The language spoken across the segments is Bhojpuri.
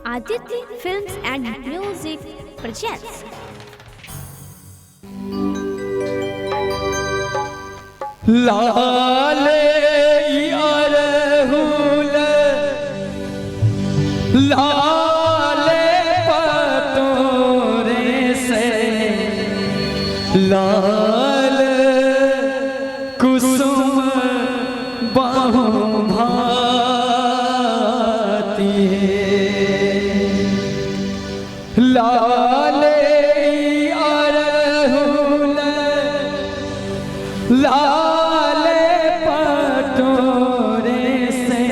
Aditya Films and Music presents लाले अरहुल लाले पतोरे से लाल कुसुम बहु भाती लाले अरहुल लाले पतोरे से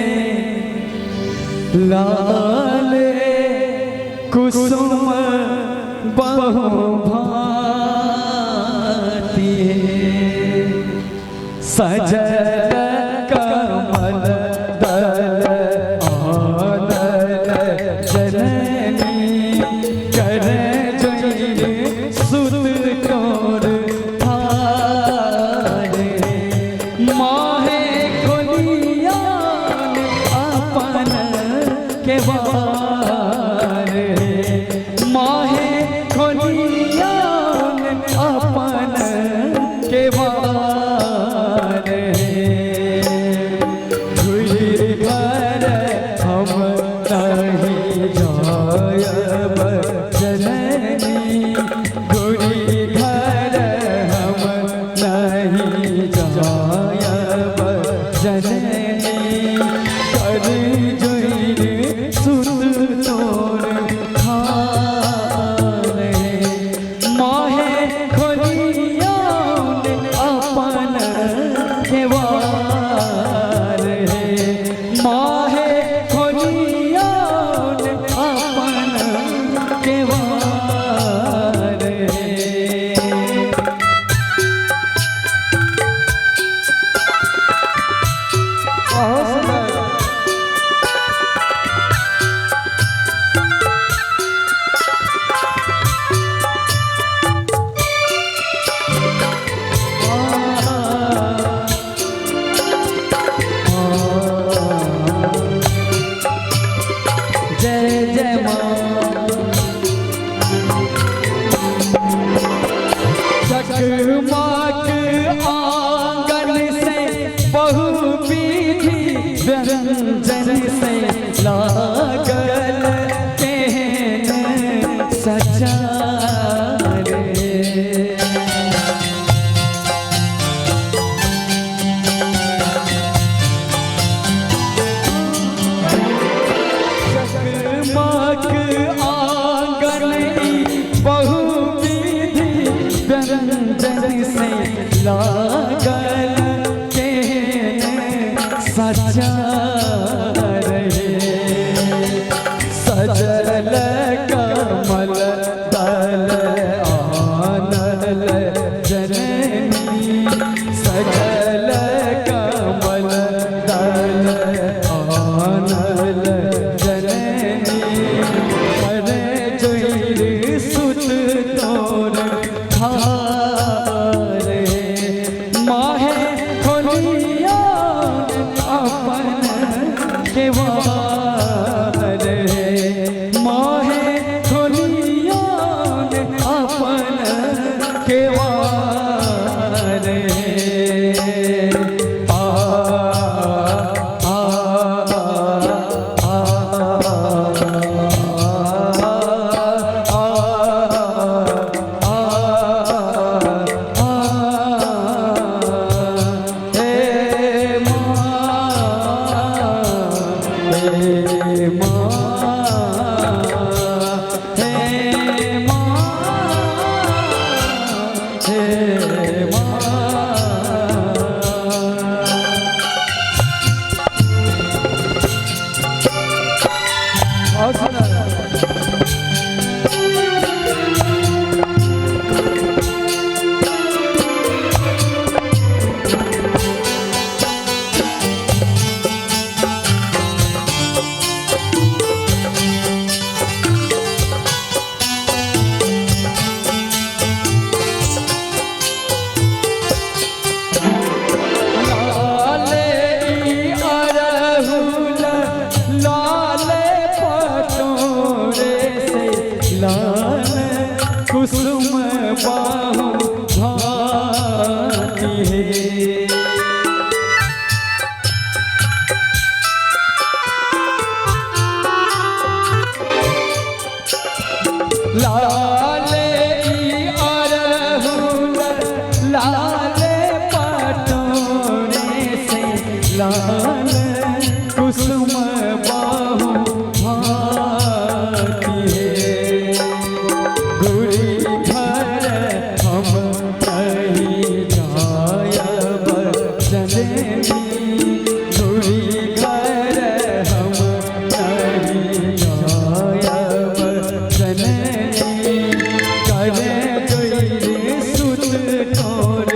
लाले कुसुम बहु भाती सजल कमल दल आनल जननी कर जोइर सुत तोर थारे माहे खोलियान अपन के बारे माहे खोलियान अपन के बारे घुर घर हम नहीं जायब जननी घुर घर हम नहीं जायब जननी कर जोइर सुत तोर थारे माहे खोलियान अपन केवारे माहे खोलियान अपन केवारे जय जय माँ जगमग आंगन से बहु विधि व्यंजन से लागल केहन सचारे जगमग आंगन बहु विधि व्यंजन से लागल केहन सचारे सजल कमल दल आनल जननी सजल कमल दल आनल जननी कर जोइर सुत तोर थारे माहे खोलियान अपन केवारे माहे खोलियान अपन केवारे आ आ लाले अरहुल लाले पतोरे लाले अरहुल लाले पटोरे से लाल कुसुम बाहु भाती है गुरी घर हम नहीं जायब जननी गुरी घर हम नहीं जायब जननी करे जोइरे सुत तोर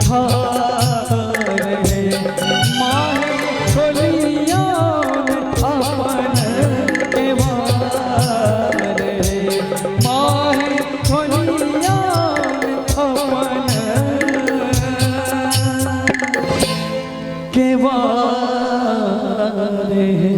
हार है माहे खोलिया अपन केवार है माहे खोलिया अपन केवार है।